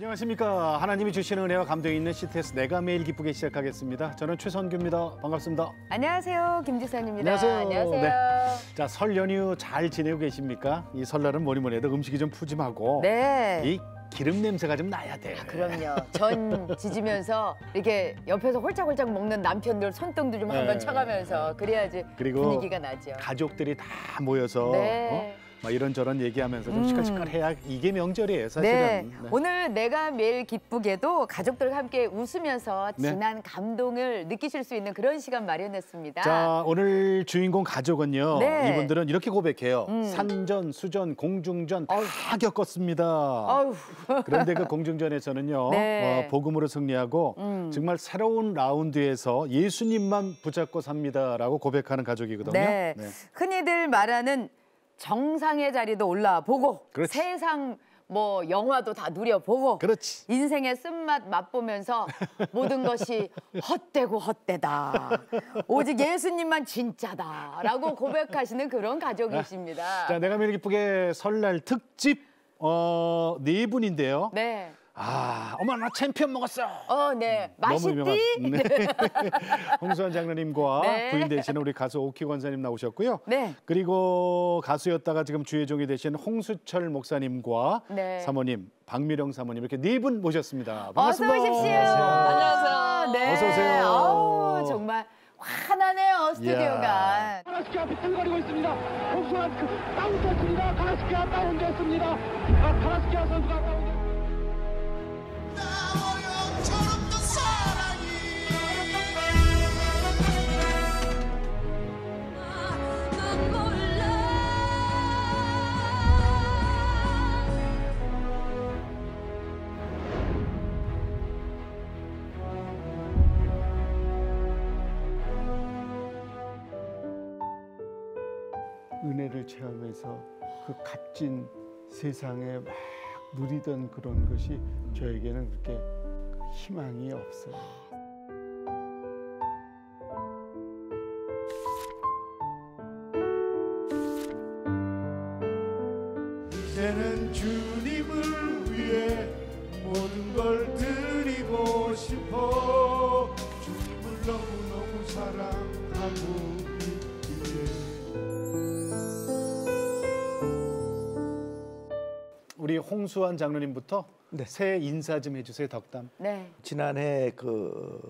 안녕하십니까. 하나님이 주시는 은혜와 감동이 있는 CTS 내가 매일 기쁘게 시작하겠습니다. 저는 최선규입니다. 반갑습니다. 안녕하세요. 김지선입니다. 안녕하세요. 안녕하세요. 네. 자, 설 연휴 잘 지내고 계십니까? 이 설날은 뭐니 해도 음식이 좀 푸짐하고 네. 이 기름 냄새가 좀 나야 돼. 그럼요. 전 지지면서 이렇게 옆에서 홀짝홀짝 먹는 남편들 손등도 좀 한번 쳐가면서 그래야지 그리고 분위기가 나죠. 가족들이 다 모여서 네. 막 이런저런 얘기하면서 좀 시끌시끌해야 이게 명절이에요, 사실은. 네. 네. 오늘 내가 매일 기쁘게도 가족들과 함께 웃으면서 네. 진한 감동을 느끼실 수 있는 그런 시간 마련했습니다. 자, 오늘 주인공 가족은요. 네. 이분들은 이렇게 고백해요. 산전, 수전, 공중전 다 겪었습니다. 어휴. 그런데 그 공중전에서는요. 네. 복음으로 승리하고 정말 새로운 라운드에서 예수님만 붙잡고 삽니다라고 고백하는 가족이거든요. 네. 흔히들 말하는 정상의 자리도 올라보고 그렇지. 세상 뭐 영화도 다 누려보고 그렇지. 인생의 쓴맛 맛보면서 모든 것이 헛되고 헛되다. 오직 예수님만 진짜다라고 고백하시는 그런 가족이십니다. 자, 내가 매일 기쁘게 설날 특집 네 분인데요. 네. 어머 나 챔피언 먹었어. 네. 너무 맛있디? 유명한 네. 홍수환 장로님과 네. 부인 되시는 우리 가수 오키 권사님 나오셨고요. 네. 그리고 가수였다가 지금 주의종이 되신 홍수철 목사님과 네. 사모님 박미령 사모님 이렇게 네 분 모셨습니다. 어서 반갑습니다. 오십시오. 안녕하세요. 네. 어서 오세요. 아우, 정말 환하네요, 스튜디오가. 가라스키가 비틀거리고 있습니다. 홍수환 다운됐습니다. 가라스키가 다운됐습니다. 가라스키아 선수가 다운됐습니다. 은혜를 체험해서 그 값진 세상에 막 누리던 그런 것이 저에게는 그렇게 희망이 없어요. 이제는 주님을 위해 모든 걸 드리고 싶어 주님을 너무너무 사랑하고 우리 홍수환 장로님부터 네. 새해 인사 좀 해주세요. 덕담. 네. 지난해 그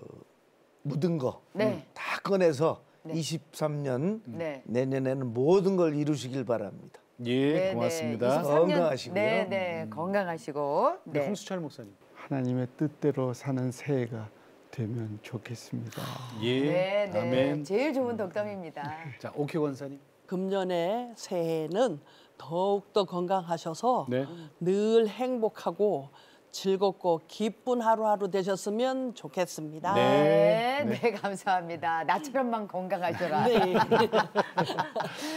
묻은 거 다 네. 꺼내서 네. 23년 네. 내년에는 모든 걸 이루시길 바랍니다. 예, 네, 고맙습니다. 네. 23년, 건강하시고요. 네, 네. 건강하시고. 네. 네. 홍수철 목사님. 하나님의 뜻대로 사는 새해가 되면 좋겠습니다. 예, 네, 네. 아멘. 제일 좋은 덕담입니다. 자, 오키 권사님. 금년의 새해는 더욱더 건강하셔서 네. 늘 행복하고 즐겁고 기쁜 하루하루 되셨으면 좋겠습니다. 네, 네. 네, 감사합니다. 나처럼만 건강하셔라. 네.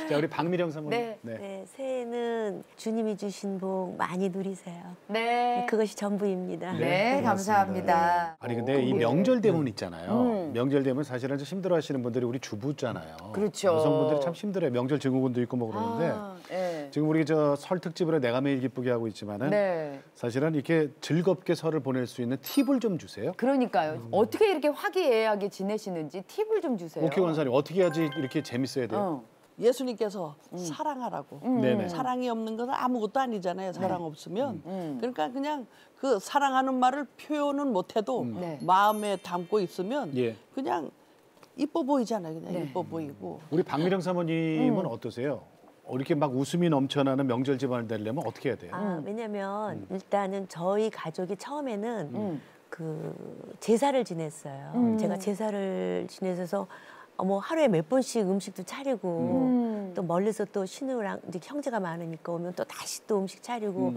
자, 우리 박미령 사모님. 네. 네, 새해는 주님이 주신 복 많이 누리세요. 네. 그것이 전부입니다. 네, 감사합니다. 아니 근데 이 명절 되면 있잖아요. 음. 명절 되면 사실은 좀 힘들어하시는 분들이 우리 주부잖아요. 그렇죠. 여성분들이 참 힘들어요. 명절 증후군도 있고 뭐 그러는데 네. 지금 우리 저 설 특집으로 내가 매일 기쁘게 하고 있지만은 네. 사실은 이렇게 즐겁게 설을 보낼 수 있는 팁을 좀 주세요. 그러니까요. 어떻게 이렇게 화기애애하게 지내시는지 팁을 좀 주세요. 오키 권사님 어떻게 해야지 이렇게 재밌어야 돼요? 예수님께서 사랑하라고. 네네. 사랑이 없는 건 아무것도 아니잖아요. 사랑 없으면. 음. 그러니까 그냥 그 사랑하는 말을 표현은 못해도 네. 마음에 담고 있으면 예. 그냥 이뻐 보이잖아요. 그냥 네. 이뻐 보이고. 우리 박미령 사모님은 어떠세요? 이렇게 막 웃음이 넘쳐나는 명절 집안을 되려면 어떻게 해야 돼요? 왜냐면 일단은 저희 가족이 처음에는 그 제사를 지냈어요. 제가 제사를 지내서 뭐 하루에 몇 번씩 음식도 차리고 또 멀리서 또 신우랑 이제 형제가 많으니까 오면 또 다시 또 음식 차리고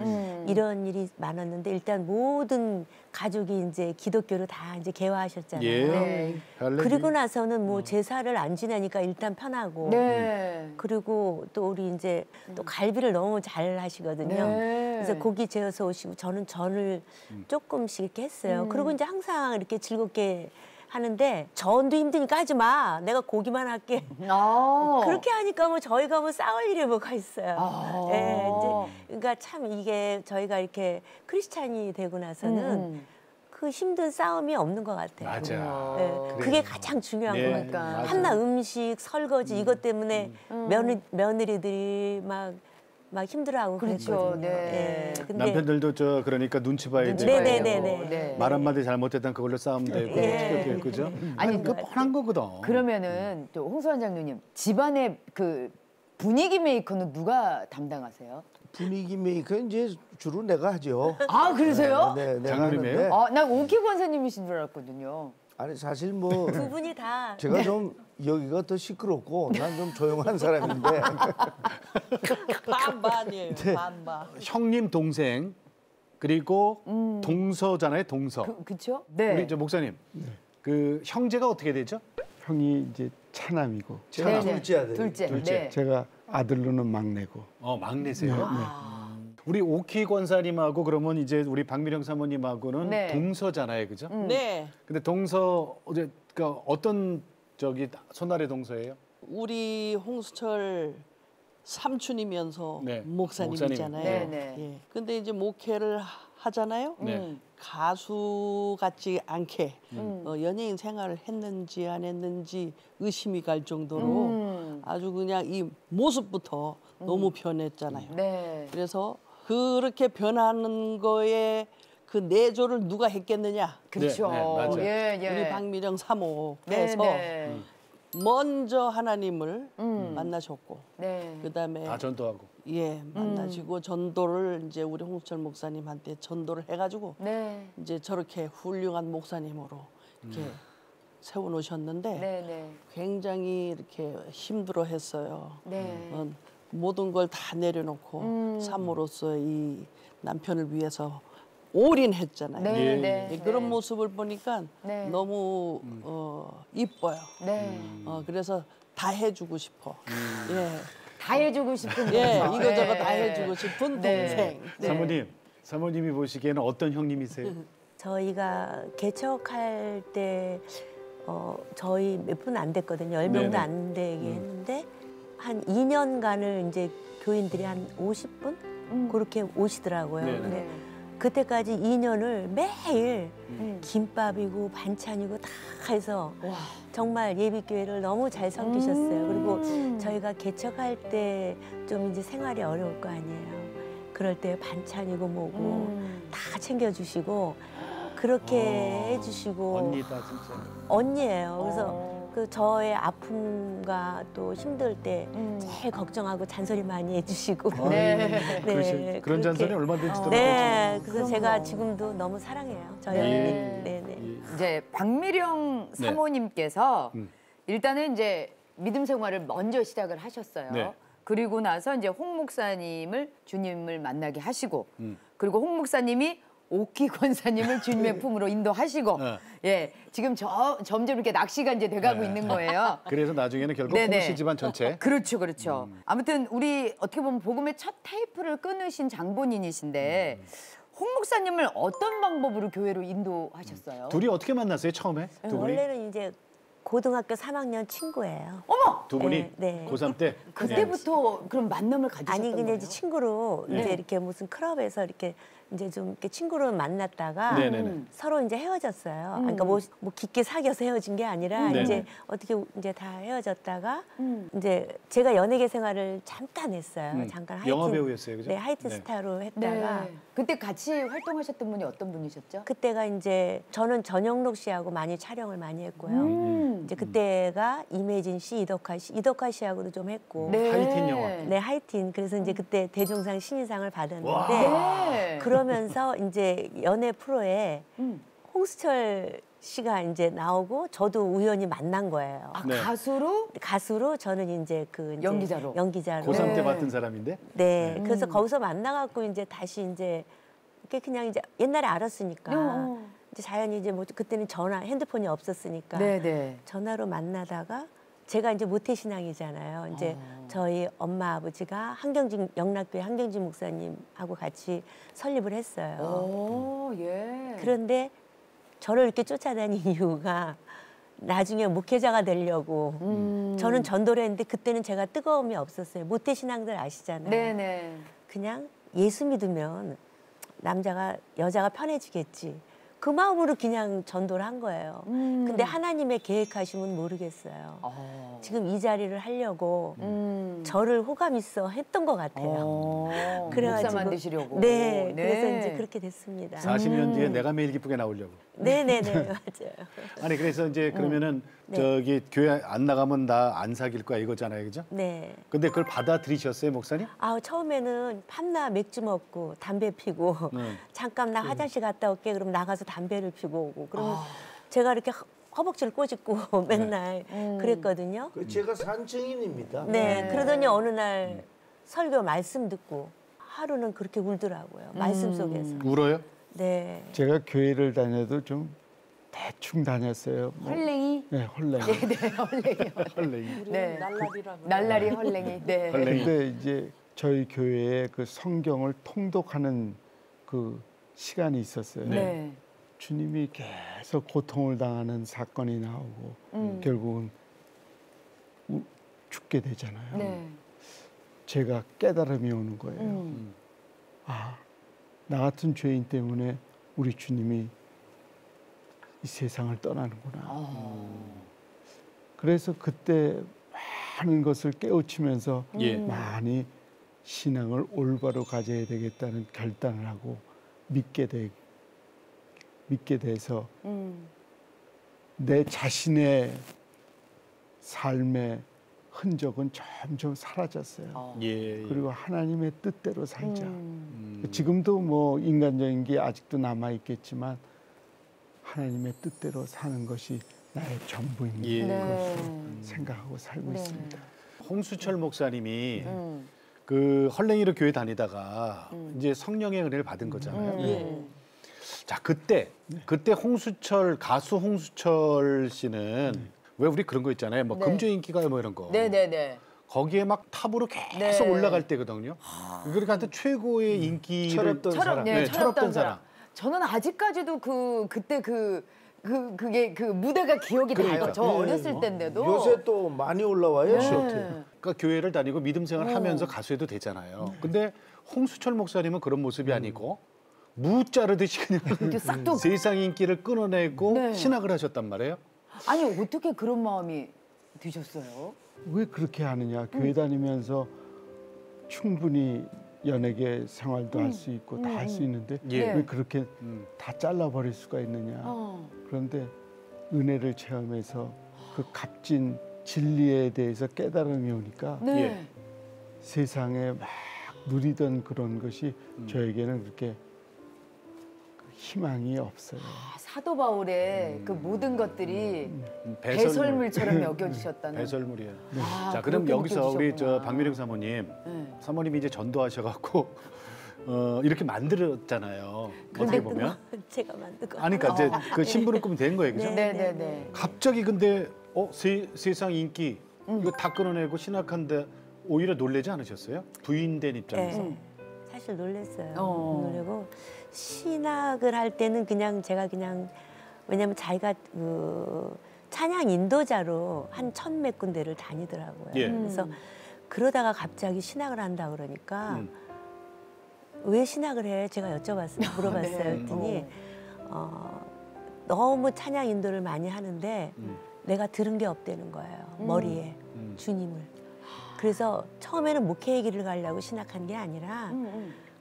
이런 일이 많았는데 일단 모든 가족이 이제 기독교로 다 이제 개화하셨잖아요. 예. 네. 할렐루야. 그리고 나서는 뭐 제사를 안 지내니까 일단 편하고 네. 그리고 또 우리 이제 또 갈비를 너무 잘 하시거든요. 네. 그래서 고기 재워서 오시고 저는 전을 조금씩 이렇게 했어요. 그리고 이제 항상 이렇게 즐겁게 하는데 전도 힘드니까 하지 마. 내가 고기만 할게. 그렇게 하니까 뭐 저희가 뭐 싸울 일이 뭐가 있어요. 예, 이제 그러니까 참 이게 저희가 이렇게 크리스찬이 되고 나서는 그 힘든 싸움이 없는 것 같아요. 맞아. 예, 그게 가장 중요한 네, 것 같아요. 맞아. 한나 음식, 설거지 이것 때문에 며느리들이 막 힘들어하고 그렇죠. 그랬거든요. 네. 예, 근데 남편들도 그러니까 눈치 봐야 눈치 되고 봐야 네네네네. 되고. 네. 말 한마디 잘못했다면 그걸로 싸움 되고 예. 그죠? 아니, 아니 그 뻔한 거거든. 그러면은 또 홍수환 장로님 집안의 그 분위기 메이커는 누가 담당하세요? 분위기 메이커는 이제 주로 내가 하죠. 아 그러세요? 네, 내가 장로님이에요? 하는데 난 오키 권사님이신 줄 알았거든요. 아니 사실 뭐 두 분이 다 제가 좀 여기가 더 시끄럽고 난 좀 조용한 사람인데 반반이에요. 반반. 형님 동생 그리고 동서잖아요. 동서. 그쵸? 네. 우리 저 목사님 그 형제가 어떻게 되죠? 형이 이제 차남이고 제가 네네. 둘째 아들. 둘째. 둘째. 네. 제가 아들로는 막내고. 막내세요. 우리 오키 권사님하고 그러면 이제 우리 박미령 사모님하고는 네. 동서잖아요, 그죠? 네. 근데 동서 그러니까 어떤 저기 손아래 동서예요? 우리 홍수철 삼촌이면서 네, 목사님이잖아요. 목사님. 네, 네. 예. 근데 이제 목회를 하잖아요. 네. 가수 같지 않게 연예인 생활을 했는지 안 했는지 의심이 갈 정도로 아주 그냥 이 모습부터 너무 변했잖아요. 네. 그래서 그렇게 변하는 거에 그 내조를 누가 했겠느냐? 그렇죠. 네, 맞아요. 예, 예. 우리 박미령 사모께서 네, 네. 먼저 하나님을 만나셨고 네. 그다음에 다 전도하고. 만나시고 전도를 이제 우리 홍수철 목사님한테 전도를 해가지고 네. 이제 저렇게 훌륭한 목사님으로 이렇게 세워놓으셨는데 네, 네. 굉장히 이렇게 힘들어했어요. 네. 모든 걸 다 내려놓고 산모로서 이 남편을 위해서 올인했잖아요. 네, 예. 네. 예, 그런 모습을 보니까 네. 너무 이뻐요. 네. 그래서 다 해주고 싶어. 예, 다 해주고 싶은 예, 거죠. 이거저거 네. 다 해주고 싶은 네. 동생. 네. 사모님이 보시기에는 어떤 형님이세요? 저희가 개척할 때 저희 몇 분 안 됐거든요. 10명도 네네. 안 되게 했는데 한 2년간을 이제 교인들이 한 50분 그렇게 오시더라고요. 네네. 근데 네. 그때까지 2년을 매일 김밥이고 반찬이고 다 해서 정말 예비교회를 너무 잘 섬기셨어요. 그리고 저희가 개척할 때 좀 이제 생활이 어려울 거 아니에요. 그럴 때 반찬이고 뭐고 다 챙겨주시고 그렇게 해주시고 언니다 진짜. 언니예요. 그래서 그 저의 아픔과 또 힘들 때 제일 걱정하고 잔소리 많이 해주시고 네. 그런 그렇게. 잔소리 얼마든지 들어보죠. 네, 그래서 그럼요. 제가 지금도 너무 사랑해요. 저희 언니. 네. 네, 네. 이제 박미령 네. 사모님께서 일단은 이제 믿음 생활을 먼저 시작을 하셨어요. 네. 그리고 나서 이제 홍 목사님을 주님을 만나게 하시고 그리고 홍 목사님이 오키 권사님을 주님의 품으로 인도하시고 네. 예 지금 점점 이렇게 낚시가 이제 돼가고 네. 있는 거예요. 그래서 나중에는 결국 네네. 홍씨 집안 전체. 그렇죠, 그렇죠. 아무튼 우리 어떻게 보면 복음의 첫 테이프를 끊으신 장본인이신데 홍 목사님을 어떤 방법으로 교회로 인도하셨어요? 둘이 어떻게 만났어요 처음에? 두 분이? 원래는 이제 고등학교 3학년 친구예요. 어머! 두 분이 네, 네. 고3 때? 그때부터 그럼 만남을 가지셨던 아니 근데 거예요? 이제 친구로 네. 이제 이렇게 무슨 클럽에서 이렇게 이제 좀 이렇게 친구로 만났다가 네네네. 서로 이제 헤어졌어요. 그러니까 뭐 깊게 사귀어서 헤어진 게 아니라 네네. 이제 어떻게 이제 다 헤어졌다가 이제 제가 연예계 생활을 잠깐 했어요. 잠깐 하이틴. 영화 배우였어요, 그죠? 네, 하이틴 네. 스타로 했다가 네. 그때 같이 활동하셨던 분이 어떤 분이셨죠? 그때가 이제 저는 전영록 씨하고 많이 촬영을 많이 했고요. 이제 그때가 이매진 씨, 이덕화 씨하고도 좀 했고. 하이틴 영화. 네, 하이틴. 그래서 이제 그때 대종상 신인상을 받았는데 네. 그러면서 이제 연애 프로에 홍수철 씨가 이제 나오고 저도 우연히 만난 거예요. 아, 네. 가수로 저는 이제 그 이제 연기자로. 연기자로. 고3 때 네. 봤던 사람인데? 네. 그래서 거기서 만나갖고 이제 다시 이제 이렇게 그냥 이제 옛날에 알았으니까 이제 자연히 이제 뭐 그때는 핸드폰이 없었으니까 네네. 전화로 만나다가 제가 이제 모태신앙이잖아요. 이제 저희 엄마 아버지가 영락교회 한경진 목사님하고 같이 설립을 했어요. 오, 예. 그런데 저를 이렇게 쫓아다닌 이유가 나중에 목회자가 되려고 저는 전도를 했는데 그때는 제가 뜨거움이 없었어요. 모태 신앙들 아시잖아요. 네네. 그냥 예수 믿으면 여자가 편해지겠지. 그 마음으로 그냥 전도를 한 거예요. 근데 하나님의 계획하심은 모르겠어요. 지금 이 자리를 하려고 저를 호감 있어 했던 것 같아요. 목사 만드시려고. 네, 그래서 이제 그렇게 됐습니다. 40년 뒤에 내가 매일 기쁘게 나오려고. 네네네, 맞아요. 아니 그래서 이제 그러면은 네. 저기 교회 안 나가면 나 안 사귈 거야 이거잖아요, 그죠? 네. 근데 그걸 받아들이셨어요, 목사님? 처음에는 밤낮 맥주 먹고 담배 피고 잠깐 나 화장실 갔다 올게 그럼 나가서 담배를 피고 오고 그러면 제가 이렇게 허벅지를 꼬집고 맨날 그랬거든요. 제가 산 증인입니다. 네, 그러더니 어느 날 설교 말씀 듣고 하루는 그렇게 울더라고요. 말씀 속에서. 울어요? 네. 제가 교회를 다녀도 좀 대충 다녔어요. 뭐, 헐랭이. 네, 헐랭이. 네, 헐랭이. 헐랭이. 네. 날라리라고. 날라리 헐랭이. 네. 헐랭이. 근데 이제 저희 교회에 그 성경을 통독하는 그 시간이 있었어요. 네. 주님이 계속 고통을 당하는 사건이 나오고 결국은 죽게 되잖아요. 네. 제가 깨달음이 오는 거예요. 아, 나 같은 죄인 때문에 우리 주님이 이 세상을 떠나는구나. 그래서 그때 많은 것을 깨우치면서 예. 많이 신앙을 올바로 가져야 되겠다는 결단을 하고 믿게 돼서 내 자신의 삶의 흔적은 점점 사라졌어요. 예. 그리고 하나님의 뜻대로 살자. 지금도 뭐 인간적인 게 아직도 남아 있겠지만 하나님의 뜻대로 사는 것이 나의 전부인 예. 것으로 생각하고 살고 있습니다. 홍수철 목사님이 그 헐랭이로 교회 다니다가 이제 성령의 은혜를 받은 거잖아요. 예. 자, 그때 가수 홍수철 씨는 왜 우리 그런 거 있잖아요. 뭐 네. 금주인기가요 뭐 이런 거. 네네네. 거기에 막 탑으로 계속 네. 올라갈 때거든요. 그러니까 한테 최고의 인기를 철없던 사람. 네, 철없던 사람. 저는 아직까지도 그때 그게 그 무대가 기억이 나요. 그러니까. 저 어렸을 때인데도. 요새 또 많이 올라와요. 네. 그러니까 교회를 다니고 믿음 생활 하면서 가수해도 되잖아요. 근데 홍수철 목사님은 그런 모습이 아니고 무자르듯이 그냥 싹둑. 세상 인기를 끊어내고 네. 신학을 하셨단 말이에요. 아니 어떻게 그런 마음이 드셨어요? 왜 그렇게 하느냐? 교회 다니면서 충분히 연예계 생활도 할 수 있고 다 할 수 있는데 예. 왜 그렇게 다 잘라버릴 수가 있느냐? 그런데 은혜를 체험해서 그 값진 진리에 대해서 깨달음이 오니까 네. 예. 세상에 막 누리던 그런 것이 저에게는 그렇게 희망이 없어요. 사도 바울의 그 모든 것들이 배설물. 배설물처럼 여겨지셨다는. 배설물이에요. 아, 자, 그럼 그렇게 여기서 우리 저 느껴지셨구나. 박미령 사모님, 네. 사모님이 이제 전도하셔갖고 이렇게 만들었잖아요. 어떻게 보면. 제가 만든 거. 아니, 그러니까 이제 그 신부를 꾸면 된 거예요, 그죠? 네네네. 갑자기 근데 세상 인기 이거 다 끊어내고 신학한데 오히려 놀라지 않으셨어요? 부인된 입장에서. 네. 사실 놀랐어요. 어. 놀라고 신학을 할 때는 그냥 제가 그냥 왜냐면 자기가 그 찬양 인도자로 한 1000몇 군데를 다니더라고요. 예. 그래서 그러다가 갑자기 신학을 한다 그러니까 왜 신학을 해? 제가 여쭤봤어요. 물어봤어요. 네. 했더니 너무 찬양 인도를 많이 하는데 내가 들은 게 없다는 거예요. 머리에 주님을. 그래서 처음에는 목회의 길을 가려고 신학한 게 아니라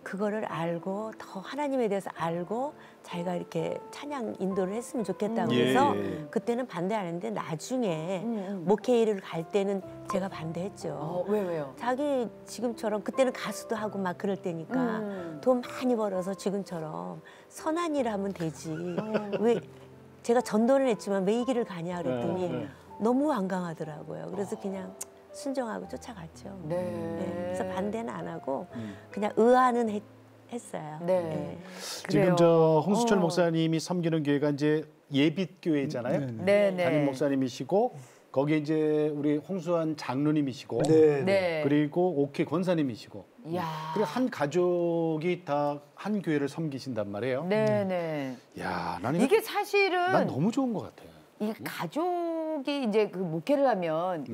그거를 알고 더 하나님에 대해서 알고 자기가 이렇게 찬양 인도를 했으면 좋겠다고 예, 해서 예. 그때는 반대 안 했는데 나중에 목회의 일을 갈 때는 제가 반대했죠. 왜요? 자기 지금처럼 그때는 가수도 하고 막 그럴 때니까 돈 많이 벌어서 지금처럼 선한 일 하면 되지. 왜 제가 전도를 했지만 왜 이 길을 가냐 그랬더니 너무 완강하더라고요. 그래서 그냥 순종하고 쫓아갔죠. 네. 네, 그래서 반대는 안 하고 그냥 의아는 했어요. 네. 네. 지금 그래요. 저 홍수철 목사님이 섬기는 교회가 이제 예빛교회잖아요. 네네. 담임 목사님이시고 거기에 이제 우리 홍수환 장로님이시고 네. 네. 그리고 오케 권사님이시고 이야. 그리고 한 가족이 다 한 교회를 섬기신단 말이에요. 네네. 야, 나는 이게 사실은 난 너무 좋은 것 같아. 이 가족이 이제 그 목회를 하면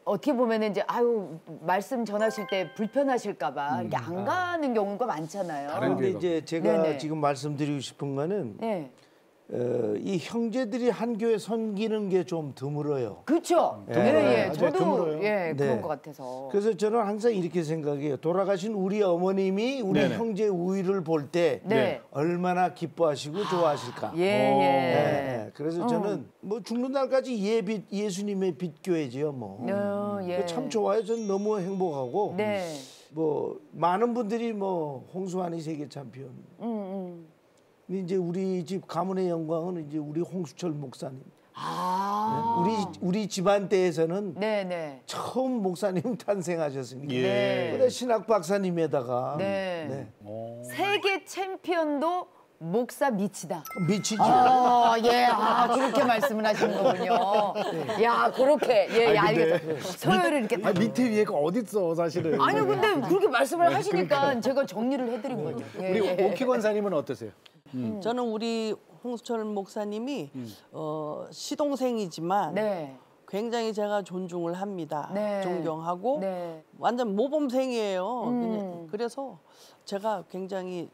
어떻게 보면은 이제 아유 말씀 전하실 때 불편하실까봐 이렇게 안 가는 경우가 많잖아요. 그런데 이제 제가 네네. 지금 말씀드리고 싶은 거는 네. 이 형제들이 한 교회 섬기는 게 좀 드물어요. 그렇죠. 예. 예, 예. 맞아요. 저도 드물어요. 예, 네. 그런 것 같아서. 그래서 저는 항상 이렇게 생각해요. 돌아가신 우리 어머님이 우리 네네. 형제 우위를 볼 때 네. 얼마나 기뻐하시고 좋아하실까. 예, 예. 예, 예. 그래서 저는 뭐 죽는 날까지 예수님의 빛교회지요. 뭐. 예. 참 좋아요. 저는 너무 행복하고 네. 뭐 많은 분들이 뭐 홍수환이 세계 챔피언. 근데 이제 우리 집 가문의 영광은 이제 우리 홍수철 목사님. 아. 우리 집안대에서는 네, 네. 처음 목사님 탄생하셨습니다. 예. 근데 신학 박사님에다가 네. 세계 챔피언도 목사 미치다. 미치죠. 아, 예. 아, 그렇게 말씀을 하시는 거군요. 야, 그렇게. 예, 아니, 근데 알겠어요. 서열을 이렇게 딱. 밑에 위에가 어딨어 사실은. 아니요, 근데 그렇게 말씀을 하시니까 제가 정리를 해드린 거죠. 예, 우리 예. 오키 권사님은 어떠세요? 저는 우리 홍수철 목사님이 시동생이지만 네. 굉장히 제가 존중을 합니다. 네. 존경하고 네. 완전 모범생이에요. 그래서 제가 굉장히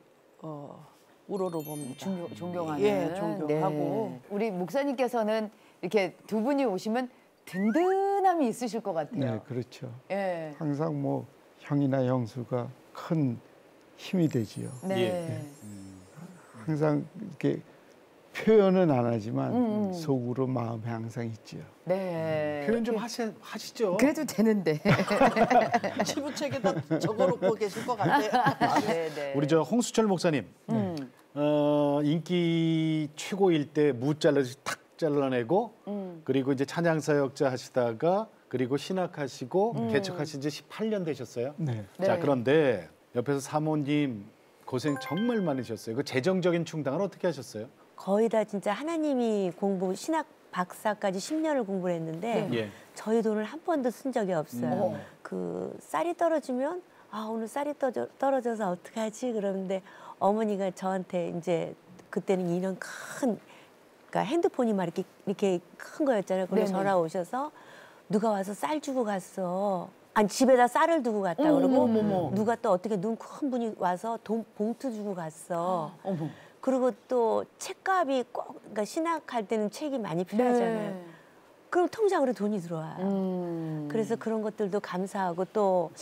우러러봅니다. 존경하는. 예, 존경하고. 네. 우리 목사님께서는 이렇게 두 분이 오시면 든든함이 있으실 것 같아요. 네, 그렇죠. 예. 항상 뭐 형이나 형수가 큰 힘이 되지요. 네. 항상 이렇게 표현은 안 하지만 속으로 마음에 항상 있지요. 네. 표현 좀 하시죠. 그래도 되는데. 치부책에다 적어놓고 계실 것 같아요. 네, 네. 우리 저 홍수철 목사님 인기 최고일 때 무 잘라서 탁 잘라내고 그리고 이제 찬양 사역자 하시다가 그리고 신학하시고 개척하신 지 18년 되셨어요. 네. 자 네. 그런데 옆에서 사모님 고생 정말 많으셨어요. 그 재정적인 충당을 어떻게 하셨어요? 거의 다 진짜 하나님이 신학 박사까지 10년을 공부를 했는데 예. 저희 돈을 한 번도 쓴 적이 없어요. 그 쌀이 떨어지면 오늘 쌀이 떨어져서 어떡하지? 그러는데 어머니가 저한테 이제 그때는 2년 그러니까 핸드폰이 막 이렇게 큰 거였잖아요. 그래서 네네. 전화 오셔서 누가 와서 쌀 주고 갔어. 아니 집에다 쌀을 두고 갔다 그러고 어머머머. 누가 또 어떻게 눈 큰 분이 와서 봉투 주고 갔어. 어머. 그리고 또 책값이 그러니까 신학할 때는 책이 많이 필요하잖아요. 네. 그럼 통장으로 돈이 들어와요. 그래서 그런 것들도 감사하고 또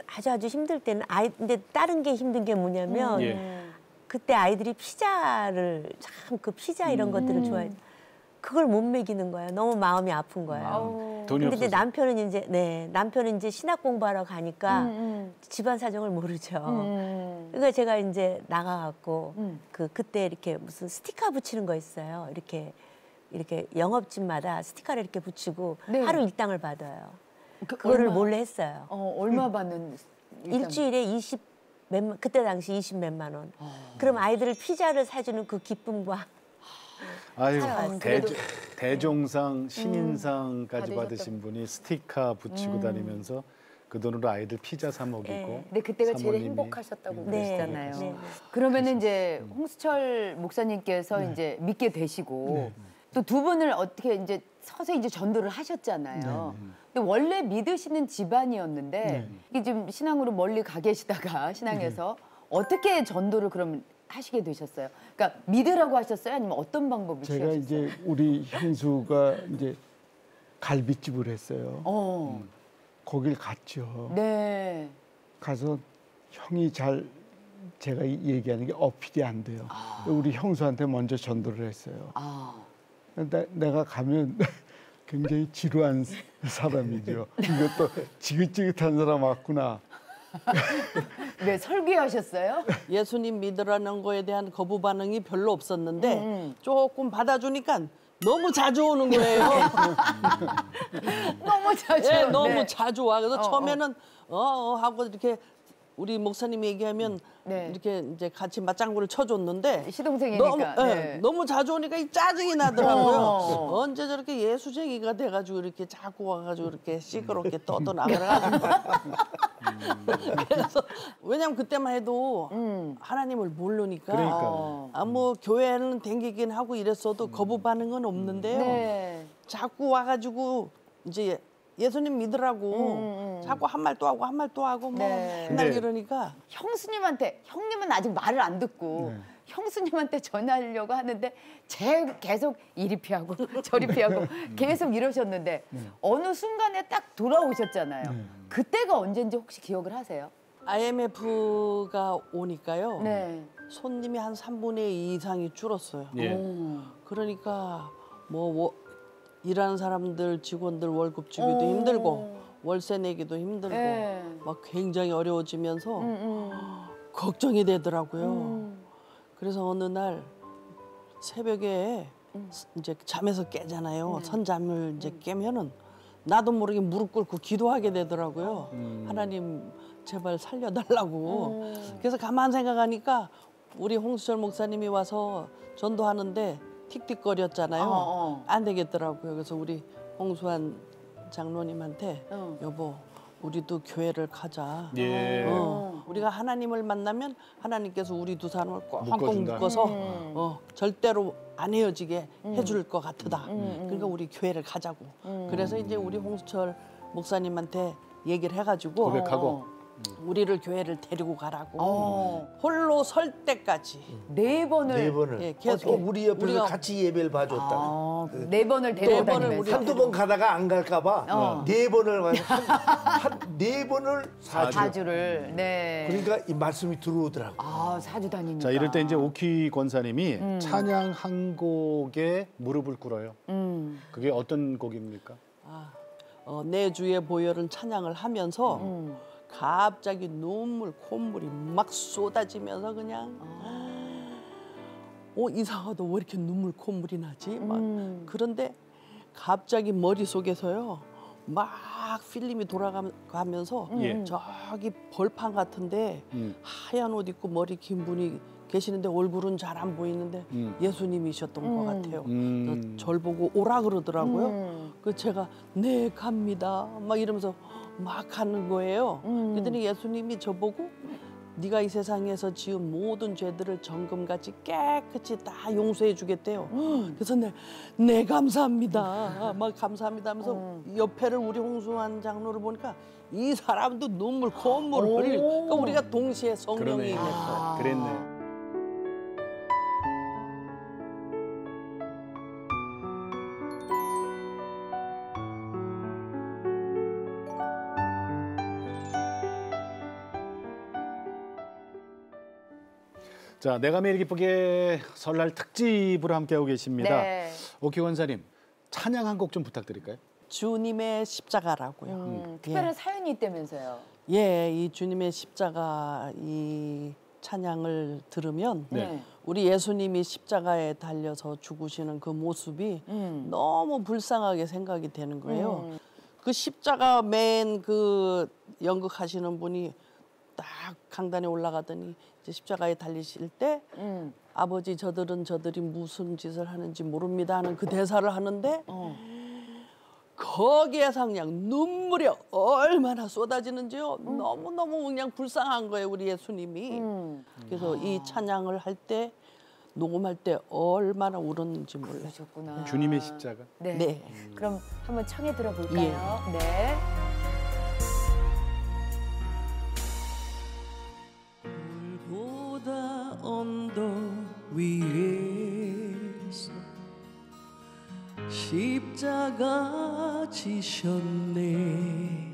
아주 힘들 때는 근데 다른 게 힘든 게 뭐냐면 예. 그때 아이들이 피자를 참 그 피자 이런 것들을 좋아해. 그걸 못 먹이는 거예요. 너무 마음이 아픈 거예요. 돈이 근데 이제 없어서. 남편은 이제 신학 공부하러 가니까 집안 사정을 모르죠. 그러니까 제가 이제 나가갖고 그때 이렇게 무슨 스티커 붙이는 거 있어요. 이렇게 영업집마다 스티커를 이렇게 붙이고 네. 하루 일당을 받아요. 그거를 얼마? 몰래 했어요. 얼마 받는 일주일에 그때 당시 20 몇만 원. 그럼 아이들을 피자를 사주는 그 기쁨과 아유 그래도- 대종상 신인상까지 받으셨던- 받으신 분이 스티커 붙이고 다니면서 그 돈으로 아이들 피자 사 먹이고. 네. 근데 그때가 제일 사모님이. 행복하셨다고 네. 그러시잖아요. 네. 그러면은 이제 홍수철 목사님께서 이제 믿게 되시고 또 두 분을 어떻게 이제 서서히 이제 전도를 하셨잖아요. 근데 원래 믿으시는 집안이었는데 이게 지금 신앙으로 멀리 가 계시다가 신앙에서 어떻게 전도를 그럼 하시게 되셨어요? 그러니까 믿으라고 하셨어요? 아니면 어떤 방법을 제가 취하셨어요? 이제 우리 형수가 이제 갈비집을 했어요. 거길 갔죠. 네. 가서 형이 제가 얘기하는 게 어필이 안 돼요. 우리 형수한테 먼저 전도를 했어요. 내가 가면 굉장히 지루한 사람이죠. 이것도 지긋지긋한 사람 왔구나. 왜 설교하셨어요? 예수님 믿으라는 거에 대한 거부 반응이 별로 없었는데 조금 받아주니까 너무 자주 오는 거예요. 너무 자주. 예, 너무 네. 자주 와. 그래서 처음에는 하고 이렇게 우리 목사님 얘기하면 네. 이렇게 이제 같이 맞장구를 쳐줬는데 시동생이니까. 너무, 네. 너무 자주 오니까 이 짜증이 나더라고요. 언제 저렇게 예수쟁이가 돼가지고 이렇게 자꾸 와가지고 이렇게 시끄럽게 떠나가지고 그래서 왜냐면 그때만 해도 하나님을 모르니까 그러니까. 뭐 교회는 댕기긴 하고 이랬어도 거부 반응은 없는데요. 네. 자꾸 와가지고 이제 예수님 믿으라고 자꾸 한 말 또 하고 한 말 또 하고 뭐 네. 맨날 근데- 이러니까 형수님한테 형님은 아직 말을 안 듣고 형수님한테 전화하려고 하는데 계속 이리 피하고 저리 피하고 계속 이러셨는데 어느 순간에 딱 돌아오셨잖아요. 그때가 언제인지 혹시 기억을 하세요? IMF가 오니까요. 네. 손님이 한 3분의 2 이상이 줄었어요. 예. 그러니까 뭐 일하는 사람들 직원들 월급 주기도 힘들고 월세 내기도 힘들고 네. 막 굉장히 어려워지면서 걱정이 되더라고요. 그래서 어느 날 새벽에 이제 잠에서 깨잖아요. 선잠을 이제 깨면은 나도 모르게 무릎 꿇고 기도하게 되더라고요. 하나님 제발 살려달라고. 그래서 가만 생각하니까 우리 홍수철 목사님이 와서 전도하는데 틱틱거렸잖아요. 안 되겠더라고요. 그래서 우리 홍수환 장로님한테 여보 우리도 교회를 가자. 예. 우리가 하나님을 만나면 하나님께서 우리 두 사람을 꽁꽁 묶어준다. 묶어서 절대로 안 헤어지게 해줄 것 같다. 그러니까 우리 교회를 가자고. 그래서 이제 우리 홍수철 목사님한테 얘기를 해가지고 고백하고. 우리를 교회를 데리고 가라고. 홀로 설 때까지. 네 번을 네 번을. 예, 계속 우리 옆에서 우리가- 같이 예배를 봐줬다. 네 번을 데리고 번을 다니면서 우리- 한두 번 가다가 안 갈까봐 네 번을 가서 네 번을 사주. 사주를 네. 그러니까 이 말씀이 들어오더라고. 아 사주 다니니까. 자, 이럴 때 이제 오키 권사님이 찬양 한 곡에 무릎을 꿇어요. 그게 어떤 곡입니까? 내 주의 보혈은 찬양을 하면서 갑자기 눈물 콧물이 막 쏟아지면서 그냥 이상하다 왜 이렇게 눈물 콧물이 나지 막 그런데 갑자기 머릿속에서요 막 필름이 돌아가면서 예. 저기 벌판 같은데 하얀 옷 입고 머리 긴 분이 계시는데 얼굴은 잘 안 보이는데 예수님이셨던 것 같아요. 그래서 절 보고 오라 그러더라고요. 그 제가 네 갑니다 막 이러면서 막 가는 거예요. 그랬더니 예수님이 저보고 네가 이 세상에서 지은 모든 죄들을 정금같이 깨끗이 다 용서해 주겠대요. 그래서 네 감사합니다. 막 감사합니다 하면서 옆에를 우리 홍수환 장로를 보니까 이 사람도 눈물 콧물을 흘리고 그러니까 우리가 동시에 성령이 그러네. 임했어요. 그랬네. 자, 내가 매일 기쁘게 설날 특집으로 함께하고 계십니다. 네. 오키 권사님, 찬양 한 곡 좀 부탁드릴까요? 주님의 십자가라고요. 특별한 사연이 있다면서요. 예, 이 주님의 십자가 이 찬양을 들으면 네. 우리 예수님이 십자가에 달려서 죽으시는 그 모습이 너무 불쌍하게 생각이 되는 거예요. 그 십자가 맨 그 연극하시는 분이 딱 강단에 올라가더니 이제 십자가에 달리실 때 아버지 저들이 무슨 짓을 하는지 모릅니다 하는 그 대사를 하는데 거기에서 그냥 눈물이 얼마나 쏟아지는지요. 너무너무 그냥 불쌍한 거예요, 우리 예수님이. 그래서 이 찬양을 할 때, 녹음할 때 얼마나 울었는지 몰라요. 그러셨구나. 주님의 십자가. 네. 네. 그럼 한번 청해 들어볼까요? 예. 네. 보다 언덕 위에서 십자가 지셨네.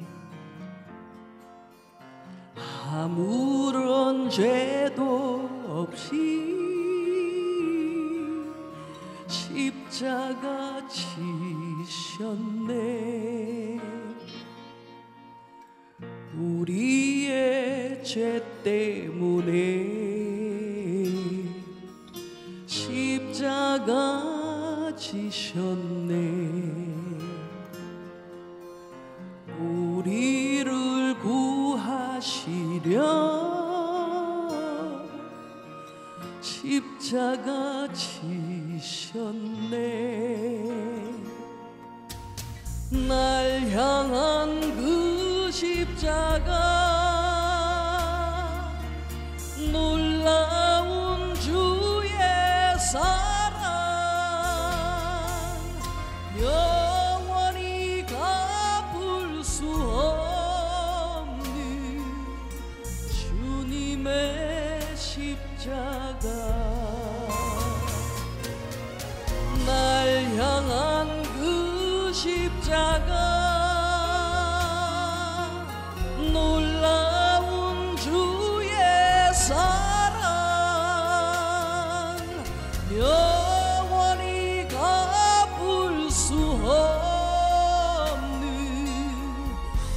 아무런 죄도 없이 십자가 지셨네. 우리의 죄 때문에 십자가 지셨네. 우리를 구하시려 십자가 지셨네. 날 향한 그 십자가 십자가 놀라운 주의 사랑 영원히 갚을 수 없는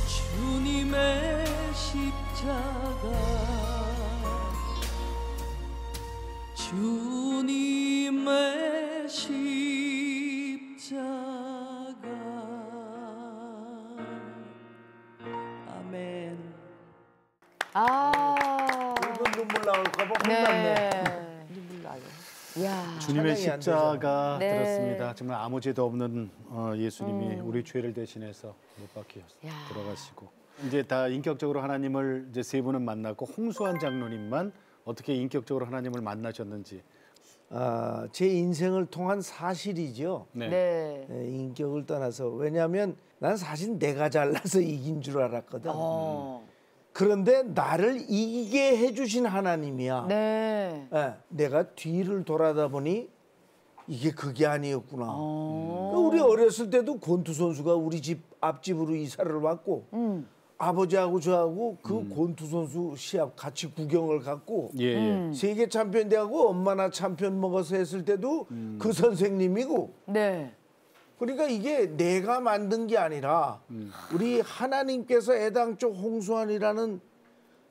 주님의 십자가 주님의 십자가 아멘. 이건 눈물 나올까봐 혼났네. 눈물 나요. 야. 주님의 찬양이 안 십자가 네. 들었습니다. 정말 아무 죄도 없는 예수님이 우리 죄를 대신해서 못 박혀 야. 들어가시고 이제 다 인격적으로 하나님을 이제 세 분은 만났고 홍수환 장로님만 어떻게 인격적으로 하나님을 만나셨는지. 제 인생을 통한 사실이죠. 네. 네. 네, 인격을 떠나서 왜냐하면 난 사실 내가 잘나서 이긴 줄 알았거든. 그런데 나를 이기게 해주신 하나님이야. 네. 예, 내가 뒤를 돌아다 보니 이게 그게 아니었구나. 그러니까 우리 어렸을 때도 권투 선수가 우리 집 앞집으로 이사를 왔고 아버지하고 저하고 그 권투 선수 시합 같이 구경을 갔고 예, 예. 세계 챔피언 돼하고 엄마나 챔피언 먹어서 했을 때도 그 선생님이고 네. 그러니까 이게 내가 만든 게 아니라 우리 하나님께서 애당초 홍수환이라는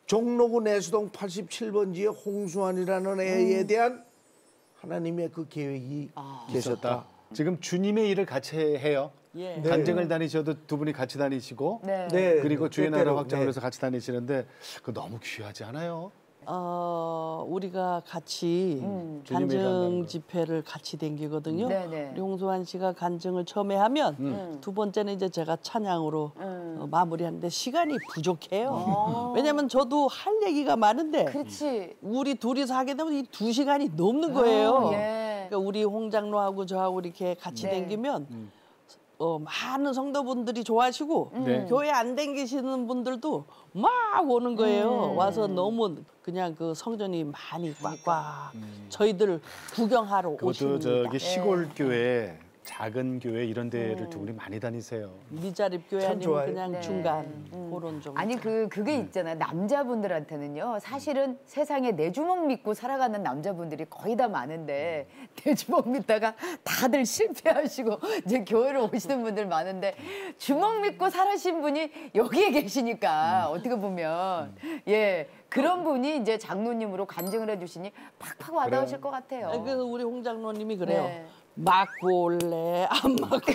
종로구 내수동 87번지의 홍수환이라는 애에 대한 하나님의 그 계획이 계셨다. 지금 주님의 일을 같이 해요. 예. 간증을 다니셔도 두 분이 같이 다니시고 네. 네, 그리고 주의 나라 때때로, 확장을 네. 위해서 같이 다니시는데 그 너무 귀하지 않아요? 우리가 같이 주님의 간증. 간증 집회를 같이 댕기거든요. 네네. 우리 홍수환 씨가 간증을 처음에 하면 두 번째는 이제 제가 찬양으로 마무리하는데 시간이 부족해요. 왜냐면 저도 할 얘기가 많은데 그렇지. 우리 둘이서 하게 되면 이 2시간이 넘는 거예요. 예. 그러니까 우리 홍 장로하고 저하고 이렇게 같이 네. 댕기면 많은 성도분들이 좋아하시고 네. 교회 안 댕기시는 분들도 막 오는 거예요. 와서 너무 그냥 그 성전이 많이 꽉꽉 저희들 구경하러 그것도 오십니다. 저기 시골 교회, 작은 교회 이런 데를 두 분이 많이 다니세요. 미자립 교회 참 아니면 좋아요. 그냥 네. 중간 그런 정도. 아니 그게 있잖아요. 남자분들한테는요. 사실은 세상에 내 주먹 믿고 살아가는 남자분들이 거의 다 많은데 내 주먹 믿다가 다들 실패하시고 이제 교회를 오시는 분들 많은데 주먹 믿고 살아신 분이 여기에 계시니까 어떻게 보면 예 그런 분이 이제 장로님으로 간증을 해주시니 팍팍 와닿으실 것 같아요. 아니, 그래서 우리 홍 장로님이 그래요. 네. 맞고 올래 안 맞고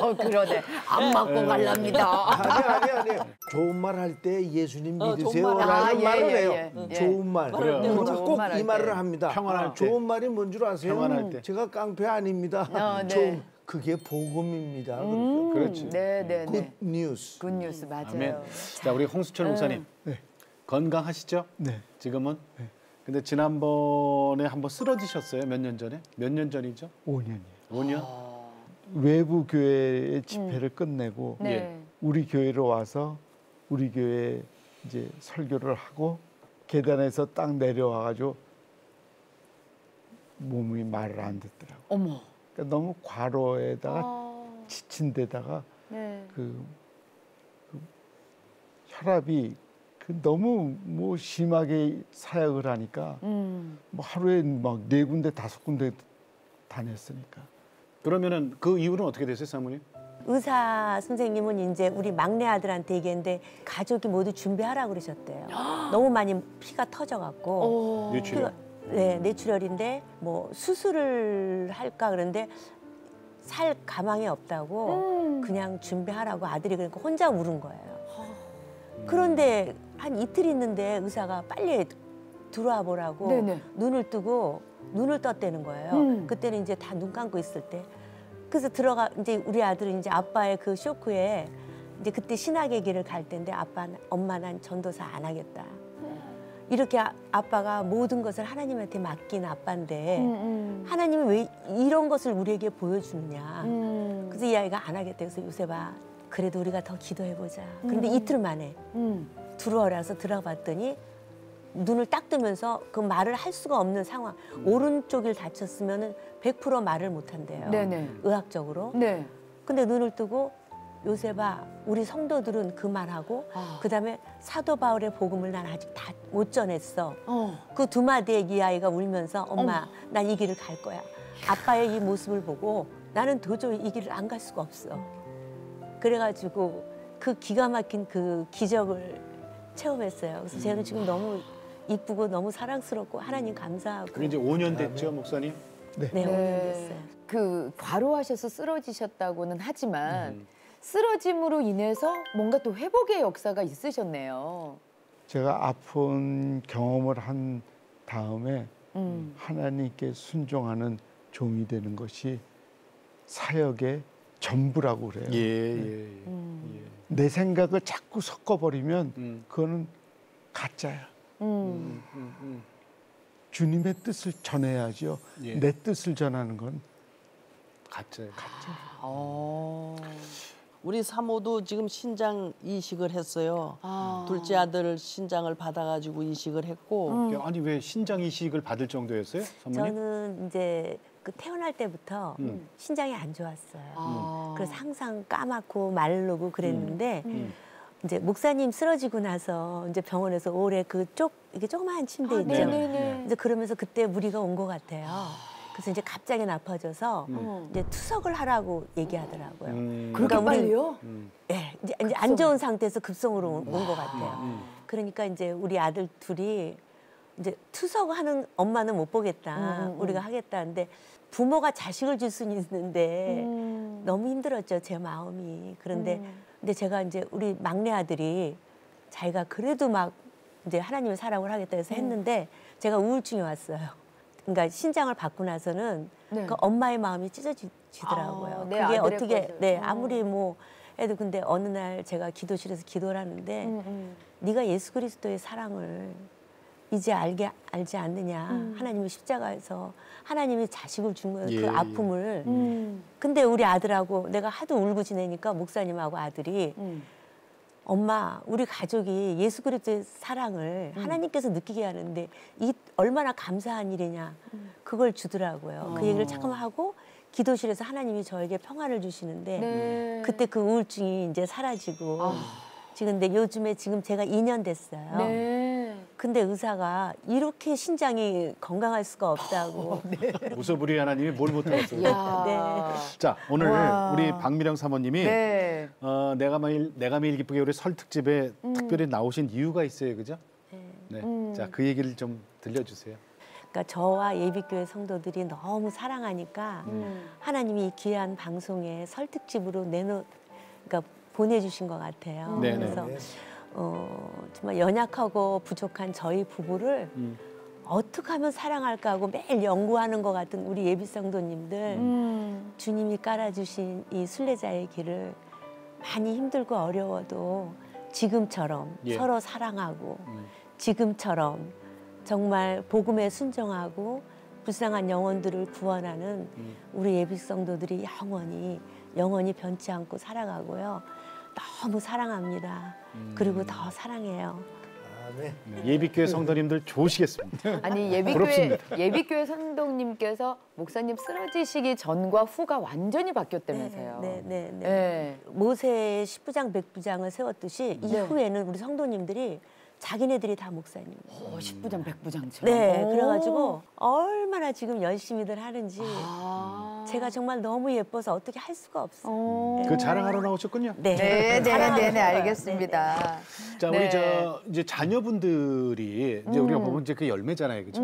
올래. 그러네. 안 맞고 갈랍니다. 아니. 좋은 말 할 때 예수님 믿으세요. 좋은 말. 라는 말을 예, 해요. 예, 예. 좋은 말. 그래요. 그리고 좋은 꼭 말할 이 말을 때. 합니다. 평안할 때. 좋은 말이 뭔 줄 아세요? 평안할 때. 제가 깡패 아닙니다. 네. 좋은 그게 복음입니다. 그렇지. 네네네. 굿 뉴스. 굿뉴스 맞아요. 아멘. 자, 우리 홍수철 목사님 건강하시죠? 네. 지금은? 근데 지난번에 한번 쓰러지셨어요. 몇 년 전에? 몇 년 전이죠? 5년이요. 5년? 외부 교회의 집회를 끝내고 네. 예. 우리 교회로 와서 우리 교회에 이제 설교를 하고 계단에서 딱 내려와가지고 몸이 말을 안 듣더라고. 어머. 그러니까 너무 과로에다가 지친 데다가 네. 그 혈압이 너무 뭐 심하게 사역을 하니까 뭐 하루에 막 4군데 5군데 다녔으니까. 그러면은 그 이유는 어떻게 됐어요, 사모님? 의사 선생님은 이제 우리 막내 아들한테 얘기했는데 가족이 모두 준비하라고 그러셨대요. 너무 많이 피가 터져갖고. 뇌출혈. 네, 뇌출혈인데 뭐 수술을 할까 그런데 살 가망이 없다고 그냥 준비하라고 아들이 그러니까 혼자 울은 거예요. 그런데 한 이틀 있는데 의사가 빨리 들어와 보라고 네네. 눈을 뜨고 눈을 떴다는 거예요. 그때는 이제 다 눈 감고 있을 때. 그래서 들어가 이제 우리 아들은 이제 아빠의 그 쇼크에 이제 그때 신학의 길을 갈 텐데 엄마 난 전도사 안 하겠다. 이렇게 아빠가 모든 것을 하나님한테 맡긴 아빠인데 하나님은 왜 이런 것을 우리에게 보여주느냐. 그래서 이 아이가 안 하겠다. 그래서 요셉아 그래도 우리가 더 기도해보자. 그런데 이틀 만에 들어와서 들어봤더니 눈을 딱 뜨면서 그 말을 할 수가 없는 상황. 오른쪽을 다쳤으면은 100% 말을 못 한대요. 네네. 의학적으로. 네. 근데 눈을 뜨고 요셉아, 우리 성도들은 그 말하고 그다음에 사도 바울의 복음을 난 아직 다 못 전했어. 그 두 마디에 이 아이가 울면서 엄마, 난 이 길을 갈 거야. 아빠의 이 모습을 보고 나는 도저히 이 길을 안 갈 수가 없어. 그래가지고 그 기가 막힌 그 기적을 체험했어요. 그래서 제가 지금 너무 이쁘고 너무 사랑스럽고 하나님 감사하고. 그게 이제 5년 됐죠, 목사님? 네, 5년 됐어요. 그 과로하셔서 쓰러지셨다고는 하지만 쓰러짐으로 인해서 뭔가 또 회복의 역사가 있으셨네요. 제가 아픈 경험을 한 다음에 하나님께 순종하는 종이 되는 것이 사역의 전부라고 그래요. 예. 내 생각을 자꾸 섞어버리면 그거는 가짜야. 주님의 뜻을 전해야죠. 예. 내 뜻을 전하는 건 가짜예요. 우리 사모도 지금 신장 이식을 했어요. 둘째 아들 신장을 받아가지고 이식을 했고 아니 왜 신장 이식을 받을 정도였어요, 사모님? 저는 이제 그 태어날 때부터 신장이 안 좋았어요. 그래서 항상 까맣고 마르고 그랬는데 이제 목사님 쓰러지고 나서 이제 병원에서 오래 이게 조그마한 침대 있죠. 네네네. 이제 그러면서 그때 무리가 온 것 같아요. 그래서 이제 갑자기 나빠져서 이제 투석을 하라고 얘기하더라고요. 그렇게 우리- 빨리요? 예, 이제 안 좋은 상태에서 급성으로 온 것 같아요. 그러니까 이제 우리 아들 둘이 이제 투석하는 엄마는 못 보겠다, 우리가 하겠다는데 부모가 자식을 줄 수는 있는데 너무 힘들었죠, 제 마음이. 그런데 근데 제가 이제 우리 막내 아들이 자기가 그래도 막 이제 하나님의 사랑을 하겠다 해서 했는데 제가 우울증이 왔어요. 그러니까 신장을 받고 나서는 네. 그 엄마의 마음이 찢어지더라고요. 내 그게 아들의 어떻게 것을. 네 아무리 뭐 해도 근데 어느 날 제가 기도실에서 기도를 하는데 네가 예수 그리스도의 사랑을 이제 알지 않느냐. 하나님의 십자가에서 하나님이 자식을 준 거예요. 예, 그 예. 아픔을. 근데 우리 아들하고 내가 하도 울고 지내니까 목사님하고 아들이 엄마, 우리 가족이 예수 그리스도의 사랑을 하나님께서 느끼게 하는데 이게 얼마나 감사한 일이냐. 그걸 주더라고요. 그 얘기를 잠깐 하고 기도실에서 하나님이 저에게 평안을 주시는데 네. 그때 그 우울증이 이제 사라지고 지금 근데 요즘에 지금 제가 2년 됐어요. 네. 근데 의사가 이렇게 신장이 건강할 수가 없다고. 무소불위 하나님이 뭘 못하겠어요. 야. 네. 자, 오늘 와. 우리 박미령 사모님이 네. 내가 매일 기쁘게 우리 설 특집에 특별히 나오신 이유가 있어요, 그죠? 네. 자, 그 얘기를 좀 들려주세요. 그러니까 저와 예비교회 성도들이 너무 사랑하니까 하나님이 이 귀한 방송에 설 특집으로 그러니까 보내주신 것 같아요. 네네. 그래서 정말 연약하고 부족한 저희 부부를 어떻게 하면 사랑할까 하고 매일 연구하는 것 같은 우리 예비 성도님들 주님이 깔아주신 이 순례자의 길을 많이 힘들고 어려워도 지금처럼 예. 서로 사랑하고 지금처럼 정말 복음에 순종하고 불쌍한 영혼들을 구원하는 우리 예비 성도들이 영원히 변치 않고 살아가고요. 너무 사랑합니다. 그리고 더 사랑해요. 아멘. 예비교회 성도님들 좋으시겠습니다. 아니 부럽습니다. 예비교회 선동님께서 목사님 쓰러지시기 전과 후가 완전히 바뀌었다면서요. 네. 네. 모세의 10부장 100부장을 세웠듯이 이후에는 우리 성도님들이 자기네들이 다 목사님. 10부장 100부장처럼. 네, 그래가지고 얼마나 지금 열심히들 하는지 아. 제가 정말 너무 예뻐서 어떻게 할 수가 없어요. 그 자랑하러 나오셨군요. 네, 네, 알겠습니다. 자, 네. 우리 이제 자녀분들이 이제 우리가 보면 이제 그 열매잖아요, 그죠?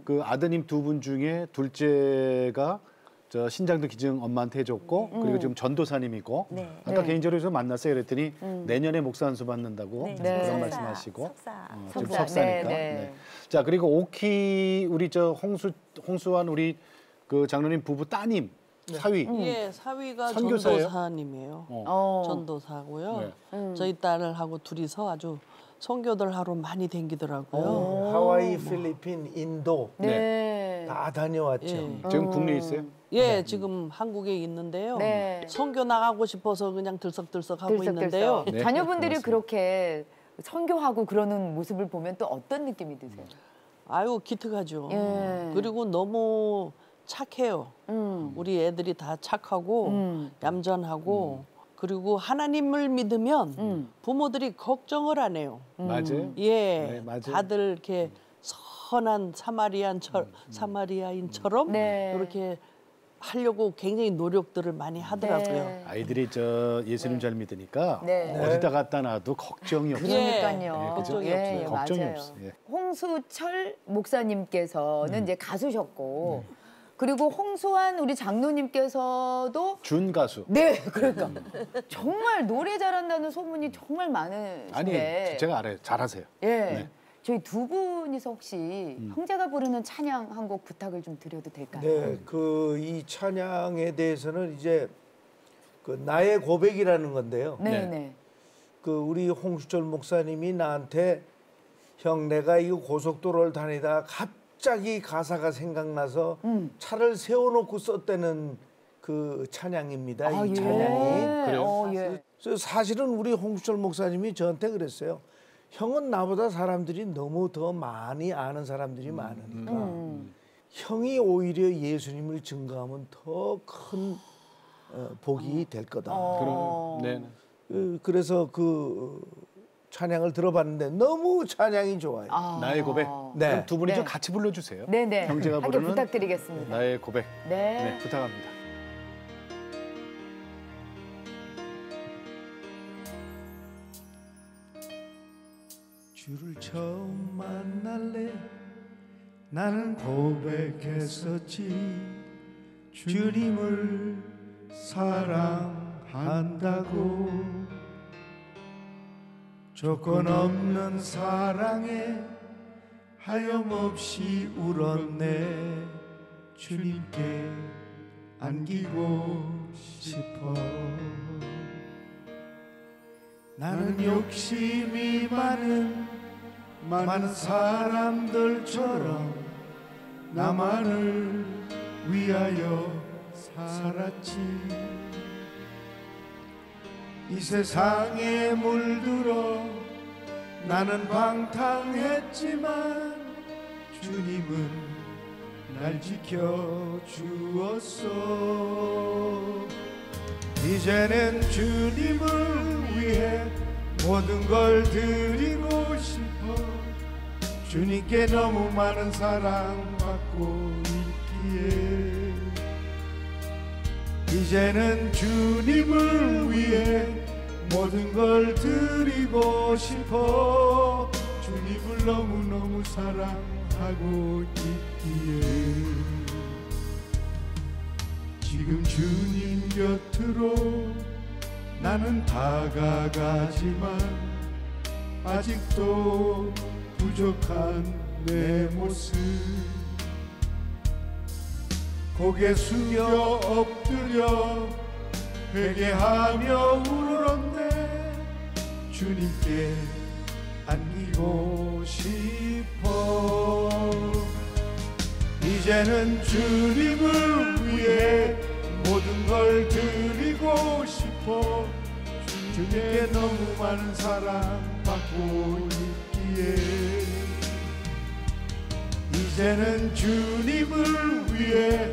그 아드님 두 분 중에 둘째가 저 신장도 기증 엄마한테 해줬고 그리고 지금 전도사님이고 네. 아까 네. 개인적으로 좀 만났어요. 그랬더니 내년에 목사 안수 받는다고 네. 그런 네. 말씀하시고 석사. 지금 석사. 석사니까. 네. 네. 자, 그리고 오키 우리 홍수환 우리 그 장로님 부부 따님 사위. 예, 사위가 선교사예요? 전도사님이에요. 어. 전도사고요. 네. 저희 딸하고 둘이서 아주 선교들 하러 많이 댕기더라고요. 하와이, 필리핀, 인도 네. 다 다녀왔죠. 예. 지금 국내에 있어요? 예, 지금 한국에 있는데요. 네. 선교 나가고 싶어서 그냥 들썩들썩 하고 있는데요. 네, 자녀분들이 고맙습니다. 그렇게 선교하고 그러는 모습을 보면 또 어떤 느낌이 드세요? 아유 기특하죠. 예. 그리고 너무 착해요. 우리 애들이 다 착하고 얌전하고 그리고 하나님을 믿으면 부모들이 걱정을 안 해요. 맞아요. 예, 네, 맞아요. 다들 이렇게 선한 사마리아인처럼 네. 이렇게 하려고 굉장히 노력들을 많이 하더라고요. 네. 아이들이 저 예수님 잘 믿으니까 네. 어디다 갖다 놔도 걱정이 없어요. 그러니까요. 네, 그죠? 걱정이 예, 없어요. 예, 걱정이 맞아요. 없어요. 예. 홍수철 목사님께서는 이제 가수셨고 그리고 홍수환 우리 장로님께서도 준 가수. 네, 그러니까 정말 노래 잘한다는 소문이 정말 아니 많으신데 제가 알아요. 잘하세요. 예. 네. 저희 두 분이서 혹시 형제가 부르는 찬양 한 곡 부탁을 좀 드려도 될까요? 네, 그 이 찬양에 대해서는 이제 그 나의 고백이라는 건데요. 네, 네. 네. 그 우리 홍수철 목사님이 나한테 형 내가 이 고속도로를 다니다 갑자기 가사가 생각나서 차를 세워놓고 썼다는 그 찬양입니다. 이 찬양이. 그래요? 예. 그래서 사실은 우리 홍수철 목사님이 저한테 그랬어요. 형은 나보다 사람들이 너무 더 많이 아는 사람들이 많으니까 형이 오히려 예수님을 증거하면 더 큰 복이 될 거다. 그럼 네. 그래서 그 찬양을 들어봤는데 너무 찬양이 좋아요. 나의 고백. 네. 그럼 두 분이 네. 좀 같이 불러주세요. 네네. 형제가 함께 부르는 부탁드리겠습니다. 나의 고백. 네. 네, 부탁합니다. 주를 처음 만날래 나는 고백했었지 주님을 사랑한다고 조건 없는 사랑에 하염없이 울었네 주님께 안기고 싶어 나는 욕심이 많은 사람들처럼 나만을 위하여 살았지 이 세상에 물들어 나는 방탕했지만 주님은 날 지켜주었어 이제는 주님을 위해 모든 걸 드리고 싶어 주님께 너무 많은 사랑받고 있기에 이제는 주님을 위해 모든 걸 드리고 싶어 주님을 너무너무 사랑하고 있기에 지금 주님 곁으로 나는 다가가지만 아직도 부족한 내 모습 고개 숙여 엎드려 회개하며 울었네 주님께 안기고 싶어 이제는 주님을 위해 모든 걸 드리고 싶어 주님께 너무 많은 사랑받고 있기에 이제는 주님을 위해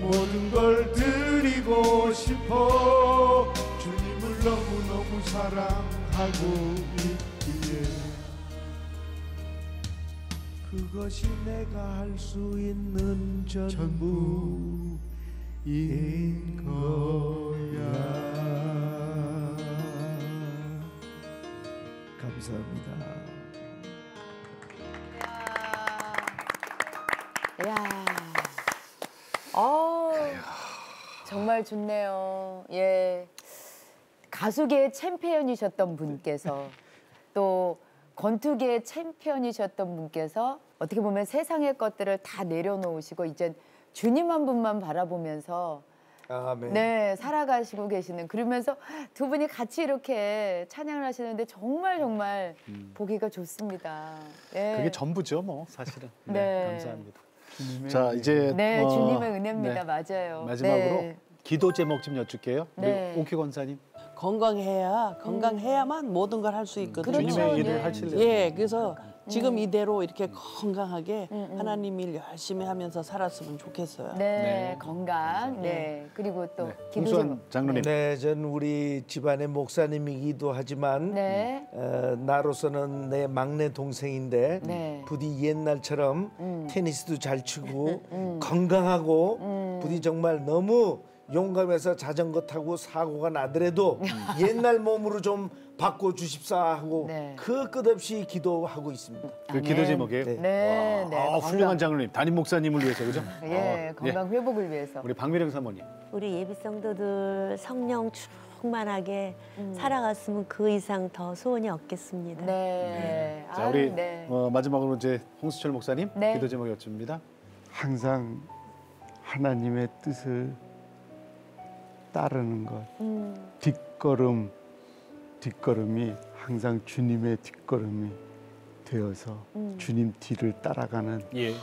모든 걸 드리고 싶어 주님을 너무너무 사랑하고 있기에 그것이 내가 할 수 있는 전부인 거야. 감사합니다. 야, 정말 좋네요. 예, 가수계의 챔피언이셨던 분께서 또 권투계의 챔피언이셨던 분께서 어떻게 보면 세상의 것들을 다 내려놓으시고 이제 주님 한 분만 바라보면서 아멘. 네 살아가시고 계시는 그러면서 두 분이 같이 이렇게 찬양을 하시는데 정말 정말 보기가 좋습니다. 예. 그게 전부죠, 뭐 사실은. 네, 네. 감사합니다. 자, 이제 네 주님의 은혜입니다. 네. 맞아요. 마지막으로 네. 기도 제목 좀 여쭐게요. 네. 우리 오키 권사님. 건강해야만 모든 걸 할 수 있거든요. 그렇죠. 주님의 일을 네. 하시려고. 예, 그래서 지금 이대로 이렇게 건강하게 하나님 일 열심히 하면서 살았으면 좋겠어요. 네, 건강. 네. 그리고 또 기도 홍수환 제목. 장로님. 네, 전 우리 집안의 목사님이기도 하지만 네. 나로서는 내 막내 동생인데 네. 부디 옛날처럼 테니스도 잘 치고 건강하고 부디 정말 너무 용감해서 자전거 타고 사고가 나더라도 옛날 몸으로 좀 바꿔 주십사 하고 네. 그 끝없이 기도하고 있습니다. 그 기도 제목에 네, 네. 아, 훌륭한 장로님, 담임 목사님을 위해서 그죠? 예, 건강 회복을 위해서. 우리 박미령 사모님. 우리 예비 성도들 성령 충만하게 살아갔으면 그 이상 더 소원이 없겠습니다. 네. 자, 아유, 우리 네. 마지막으로 이제 홍수철 목사님 네. 기도 제목 여쭙니다. 항상 하나님의 뜻을 따르는 것. 뒷걸음이 항상 주님의 뒷걸음이 되어서 주님 뒤를 따라가는 예,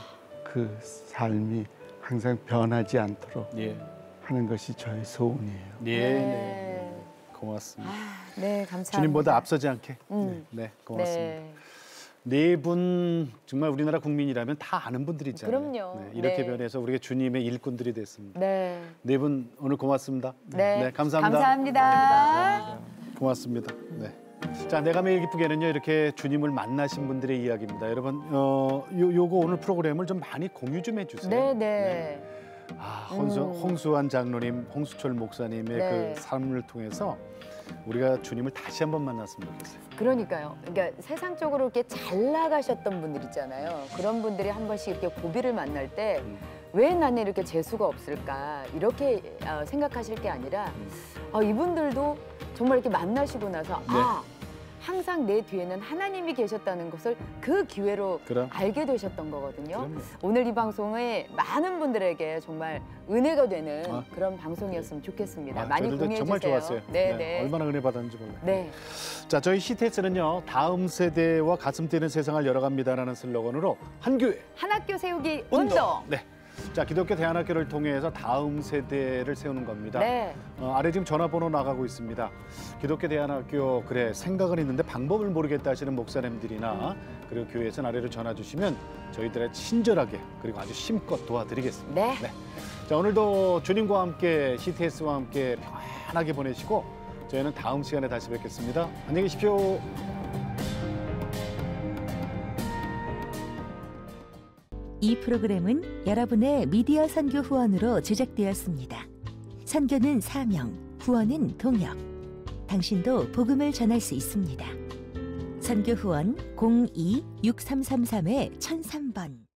그 삶이 항상 변하지 않도록 예, 하는 것이 저의 소원이에요. 예, 네. 네. 고맙습니다. 네, 감사합니다. 주님보다 앞서지 않게. 네, 고맙습니다. 네. 네 분 정말 우리나라 국민이라면 다 아는 분들이잖아요. 그럼요. 네, 이렇게 네. 변해서 우리가 주님의 일꾼들이 됐습니다. 네. 네 분 오늘 고맙습니다. 네. 감사합니다. 감사합니다. 고맙습니다. 네. 자, 내가 매일 기쁘게는요 이렇게 주님을 만나신 분들의 이야기입니다. 여러분, 요거 오늘 프로그램을 좀 많이 공유 좀 해주세요. 네, 네. 아, 홍수환 장로님, 홍수철 목사님의 네. 그 삶을 통해서 우리가 주님을 다시 한번 만났으면 좋겠어요. 그러니까요. 그러니까 세상적으로 이렇게 잘 나가셨던 분들 있잖아요. 그런 분들이 한 번씩 이렇게 고비를 만날 때 왜 나는 이렇게 재수가 없을까 이렇게 생각하실 게 아니라 이분들도 정말 이렇게 만나시고 나서 항상 내 뒤에는 하나님이 계셨다는 것을 그 기회로 그럼. 알게 되셨던 거거든요. 그럼요. 오늘 이 방송에 많은 분들에게 정말 은혜가 되는 그런 방송이었으면 좋겠습니다. 많이 저희들도 공유해 정말 주세요. 좋았어요. 네, 네. 얼마나 은혜 받았는지 몰라요. 네. 자, 저희 CTS는요 다음 세대와 가슴 뛰는 세상을 열어갑니다라는 슬로건으로 한 교회 한 학교 세우기 운동. 네. 자, 기독교 대안학교를 통해서 다음 세대를 세우는 겁니다. 네. 아래 지금 전화번호 나가고 있습니다. 기독교 대안학교 그래 생각은 있는데 방법을 모르겠다 하시는 목사님들이나 그리고 교회에서 아래로 전화 주시면 저희들의 친절하게 그리고 아주 심껏 도와드리겠습니다. 네. 자, 오늘도 주님과 함께 CTS와 함께 편하게 보내시고 저희는 다음 시간에 다시 뵙겠습니다. 안녕히 계십시오. 이 프로그램은 여러분의 미디어 선교 후원으로 제작되었습니다. 선교는 사명, 후원은 동역. 당신도 복음을 전할 수 있습니다. 선교 후원 02-6333-1003번